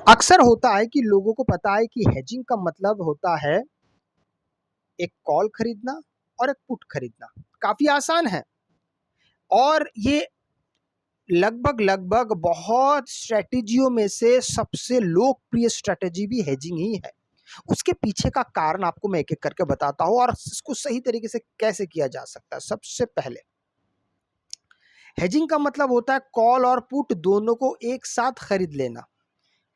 अक्सर होता है कि लोगों को पता है कि हेजिंग का मतलब होता है एक कॉल खरीदना और एक पुट खरीदना। काफ़ी आसान है और ये लगभग बहुत स्ट्रैटेजियों में से सबसे लोकप्रिय स्ट्रैटेजी भी हेजिंग ही है। उसके पीछे का कारण आपको मैं एक-एक करके बताता हूँ और इसको सही तरीके से कैसे किया जा सकता है। सबसे पहले हेजिंग का मतलब होता है कॉल और पुट दोनों को एक साथ खरीद लेना।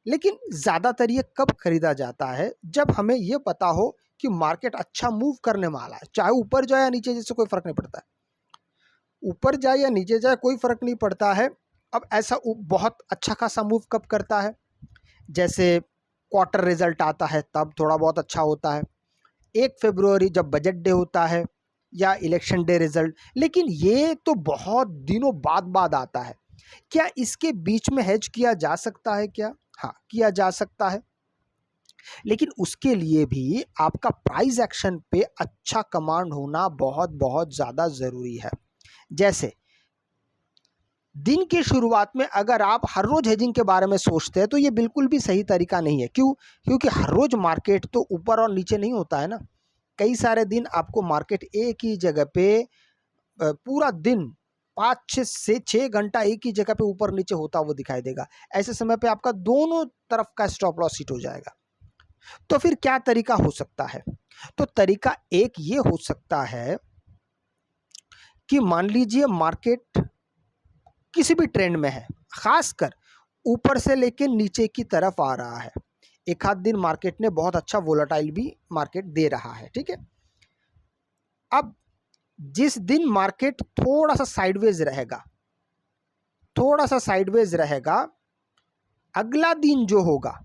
लेकिन ज़्यादातर ये कब खरीदा जाता है जब हमें ये पता हो कि मार्केट अच्छा मूव करने वाला है, चाहे ऊपर जाए या नीचे, जिससे कोई फर्क नहीं पड़ता है। ऊपर जाए या नीचे जाए कोई फर्क नहीं पड़ता है। अब ऐसा बहुत अच्छा खासा मूव कब करता है, जैसे क्वार्टर रिजल्ट आता है तब थोड़ा बहुत अच्छा होता है, 1 फरवरी जब बजट डे होता है, या इलेक्शन डे रिजल्ट। लेकिन ये तो बहुत दिनों बाद बाद आता है। क्या इसके बीच में हेज किया जा सकता है क्या? हाँ, किया जा सकता है, लेकिन उसके लिए भी आपका प्राइस एक्शन पे अच्छा कमांड होना बहुत बहुत ज़्यादा ज़रूरी है। जैसे दिन की शुरुआत में अगर आप हर रोज़ हेजिंग के बारे में सोचते हैं तो ये बिल्कुल भी सही तरीका नहीं है। क्यों? क्योंकि हर रोज़ मार्केट तो ऊपर और नीचे नहीं होता है ना। कई सारे दिन आपको मार्केट एक ही जगह पे पूरा दिन 5 से 6 घंटा एक ही जगह पे ऊपर नीचे होता हुआ दिखाई देगा। ऐसे समय पे आपका दोनों तरफ का स्टॉप लॉस हिट हो जाएगा। तो फिर क्या तरीका हो सकता है? तो तरीका एक ये हो सकता है कि मान लीजिए मार्केट किसी भी ट्रेंड में है, खासकर ऊपर से लेके नीचे की तरफ आ रहा है। एक आध दिन मार्केट ने बहुत अच्छा वोलेटाइल भी मार्केट दे रहा है, ठीक है। अब जिस दिन मार्केट थोड़ा सा साइडवेज रहेगा, थोड़ा सा साइडवेज रहेगा, अगला दिन जो होगा,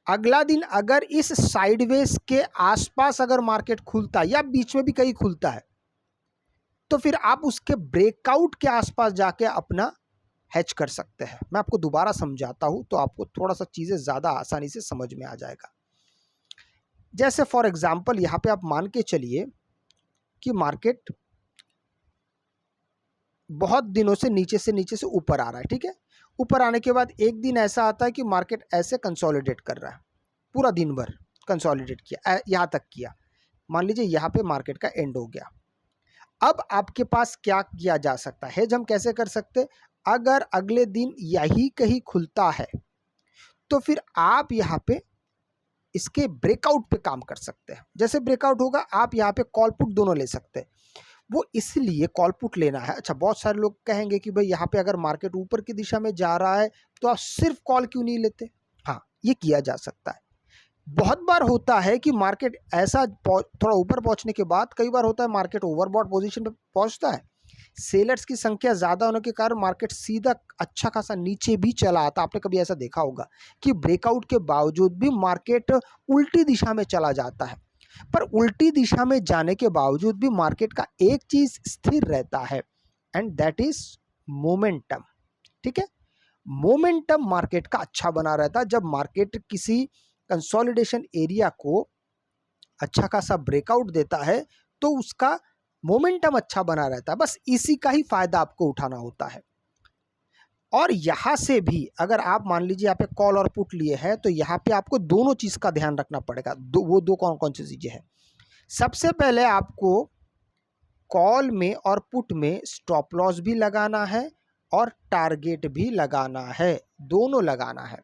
अगला दिन अगर इस साइडवेज के आसपास अगर मार्केट खुलता है या बीच में भी कहीं खुलता है, तो फिर आप उसके ब्रेकआउट के आसपास जाके अपना हैच कर सकते हैं। मैं आपको दोबारा समझाता हूं तो आपको थोड़ा सा चीज़ें ज़्यादा आसानी से समझ में आ जाएगा। जैसे फॉर एग्जांपल यहाँ पे आप मान के चलिए कि मार्केट बहुत दिनों से नीचे से ऊपर आ रहा है, ठीक है। ऊपर आने के बाद एक दिन ऐसा आता है कि मार्केट ऐसे कंसोलिडेट कर रहा है, पूरा दिन भर कंसोलिडेट किया, यहाँ तक किया। मान लीजिए यहाँ पे मार्केट का एंड हो गया। अब आपके पास क्या किया जा सकता है, हेज हम कैसे कर सकते? अगर अगले दिन यही कहीं खुलता है तो फिर आप यहाँ पे इसके ब्रेकआउट पे काम कर सकते हैं। जैसे ब्रेकआउट होगा आप यहाँ पे कॉल पुट दोनों ले सकते हैं। वो इसलिए कॉल पुट लेना है। अच्छा, बहुत सारे लोग कहेंगे कि भाई यहाँ पे अगर मार्केट ऊपर की दिशा में जा रहा है तो आप सिर्फ कॉल क्यों नहीं लेते? हाँ, ये किया जा सकता है। बहुत बार होता है कि मार्केट ऐसा थोड़ा ऊपर पहुंचने के बाद कई बार होता है मार्केट ओवरबॉट पोजीशन पे पहुंचता है। सेलर्स की संख्या ज़्यादा होने के कारण मार्केट सीधा अच्छा खासा नीचे भी चला आता। आपने कभी ऐसा देखा होगा कि ब्रेकआउट के बावजूद भी मार्केट उल्टी दिशा में चला जाता है। पर उल्टी दिशा में जाने के बावजूद भी मार्केट का एक चीज़ स्थिर रहता है, एंड दैट इज मोमेंटम, ठीक है। मोमेंटम मार्केट का अच्छा बना रहता है। जब मार्केट किसी कंसोलिडेशन एरिया को अच्छा खासा ब्रेकआउट देता है तो उसका मोमेंटम अच्छा बना रहता है। बस इसी का ही फायदा आपको उठाना होता है। और यहाँ से भी अगर आप मान लीजिए यहाँ पे कॉल और पुट लिए हैं तो यहाँ पे आपको दोनों चीज़ का ध्यान रखना पड़ेगा। वो दो कौन कौन सी चीज़ें हैं? सबसे पहले आपको कॉल में और पुट में स्टॉप लॉस भी लगाना है और टारगेट भी लगाना है, दोनों लगाना है।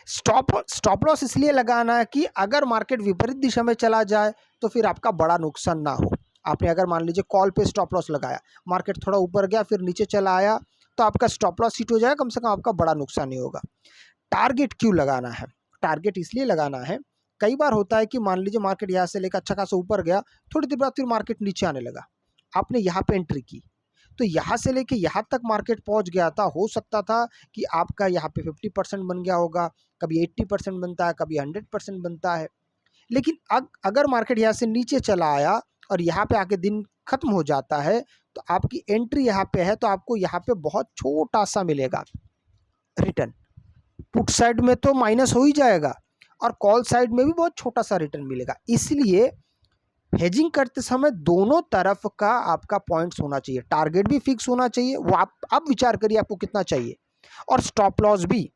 स्टॉप लॉस इसलिए लगाना है कि अगर मार्केट विपरीत दिशा में चला जाए तो फिर आपका बड़ा नुकसान ना हो। आपने अगर मान लीजिए कॉल पे स्टॉप लॉस लगाया, मार्केट थोड़ा ऊपर गया फिर नीचे चला आया, तो आपका स्टॉप लॉस हिट हो जाएगा, कम से कम आपका बड़ा नुकसान नहीं होगा। टारगेट क्यों लगाना है? टारगेट इसलिए लगाना है, कई बार होता है कि मान लीजिए मार्केट यहाँ से लेकर अच्छा खासा ऊपर गया, थोड़ी देर बाद फिर मार्केट नीचे आने लगा, आपने यहाँ पे एंट्री की, तो यहाँ से लेके यहाँ तक मार्केट पहुँच गया था। हो सकता था कि आपका यहाँ पे 50% बन गया होगा, कभी 80% बनता है, कभी 100% बनता है। लेकिन अगर मार्केट यहाँ से नीचे चला आया और यहाँ पे आके दिन खत्म हो जाता है तो आपकी एंट्री यहाँ पे है, तो आपको यहाँ पे बहुत छोटा सा मिलेगा रिटर्न। पुट साइड में तो माइनस हो ही जाएगा और कॉल साइड में भी बहुत छोटा सा रिटर्न मिलेगा। इसलिए हेजिंग करते समय दोनों तरफ का आपका पॉइंट्स होना चाहिए, टारगेट भी फिक्स होना चाहिए, वो आप अब विचार करिए आपको कितना चाहिए, और स्टॉप लॉस भी।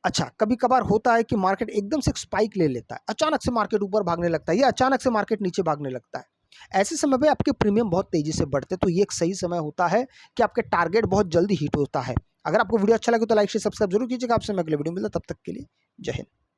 अच्छा, कभी कभार होता है कि मार्केट एकदम से एक स्पाइक ले लेता है, अचानक से मार्केट ऊपर भागने लगता है या अचानक से मार्केट नीचे भागने लगता है। ऐसे समय पे आपके प्रीमियम बहुत तेजी से बढ़ते हैं, तो ये एक सही समय होता है कि आपके टारगेट बहुत जल्दी हिट होता है। अगर आपको वीडियो अच्छा लगे तो लाइक शेयर सब्सक्राइब जरूर कीजिएगा। आपसे मैं अगले वीडियो में मिलता, तब तक के लिए जय हिंद।